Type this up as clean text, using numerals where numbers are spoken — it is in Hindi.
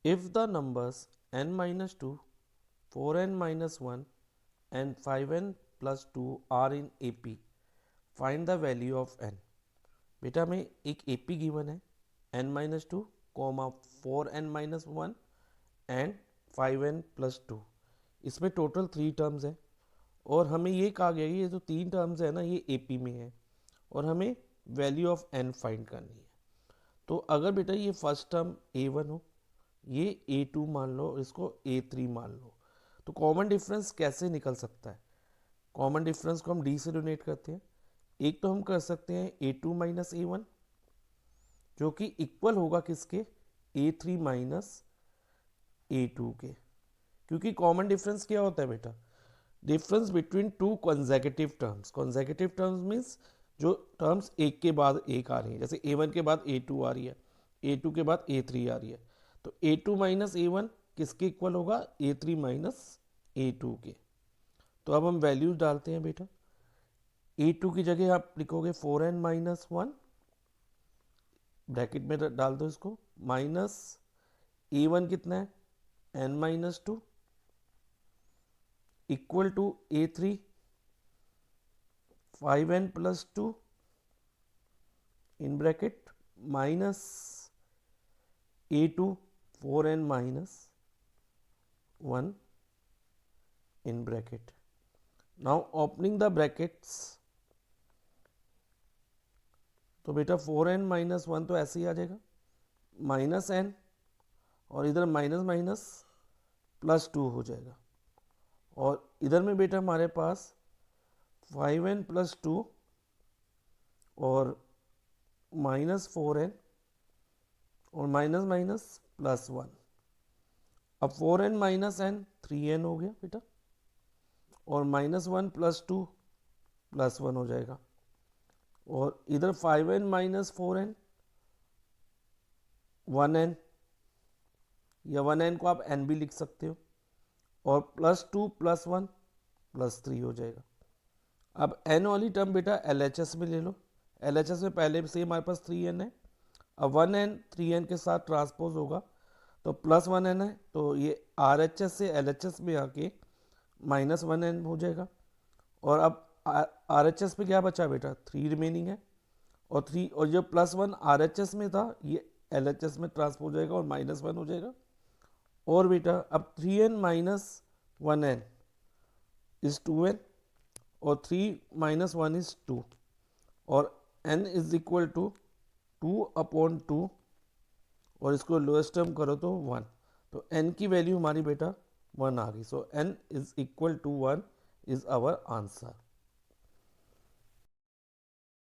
If the numbers n minus 2, 4n minus 1 and 5n plus 2 are in AP, find the value of n. बेटा हमें एक AP गिवन है n minus two comma 4n minus one and 5n plus to, इसमें टोटल 3 टर्म्स है और हमें ये कहा गया ये जो 3 टर्म्स है ना ये AP में है और हमें वैल्यू ऑफ n फाइंड करनी है। तो अगर बेटा ये फर्स्ट टर्म A1 हो, ये A2 मान लो, इसको A3 मान लो, तो कॉमन डिफरेंस कैसे निकल सकता है? कॉमन डिफरेंस को हम D से डोनेट करते हैं। एक तो हम कर सकते हैं A2 माइनस A1 जो कि इक्वल होगा किसके, A3 माइनस A2 के, क्योंकि कॉमन डिफरेंस क्या होता है बेटा, difference between two consecutive terms. Consecutive terms means जो टर्म्स एक के बाद एक आ रही है, जैसे A1 के बाद A2 आ रही है, A2 के बाद A3 आ रही है, तो A2 माइनस A1 किसके इक्वल होगा, A3 माइनस A2 के। तो अब हम वैल्यूज डालते हैं बेटा। A2 की जगह आप लिखोगे 4n माइनस वन, ब्रैकेट में डाल दो इसको, माइनस A1 कितना है n minus two equal to A3 5n plus two in bracket minus A2 4n माइनस 1 in bracket. Now opening the brackets, तो बेटा 4n माइनस वन तो ऐसे ही आ जाएगा, माइनस n और इधर माइनस माइनस प्लस टू हो जाएगा, और इधर में बेटा हमारे पास 5n प्लस टू और माइनस 4n और माइनस माइनस प्लस वन। अब 4n माइनस n 3n हो गया बेटा, और minus one plus two plus one हो जाएगा, और इधर 5n माइनस 4n 1n, या 1n को आप n भी लिख सकते हो, और plus two plus one plus three हो जाएगा। अब n वाली टर्म बेटा LHS में ले लो, LHS में पहले से हमारे पास 3n है, अब 1n 3n के साथ ट्रांसपोज होगा तो प्लस 1n है, तो ये RHS से LHS में आके माइनस 1n हो जाएगा, और अब RHS में क्या बचा बेटा 3 रिमेनिंग है, और 3 और जो प्लस वन RHS में था ये LHS में ट्रांसपोज हो जाएगा और माइनस 1 हो जाएगा। और बेटा अब 3n minus 1n is 2n और 3 माइनस 1 इज 2, और n is equal to 2 upon 2, और इसको लोएस्ट टर्म करो तो 1, तो n की वैल्यू हमारी बेटा 1 आ गई। So n is equal to 1 is our answer.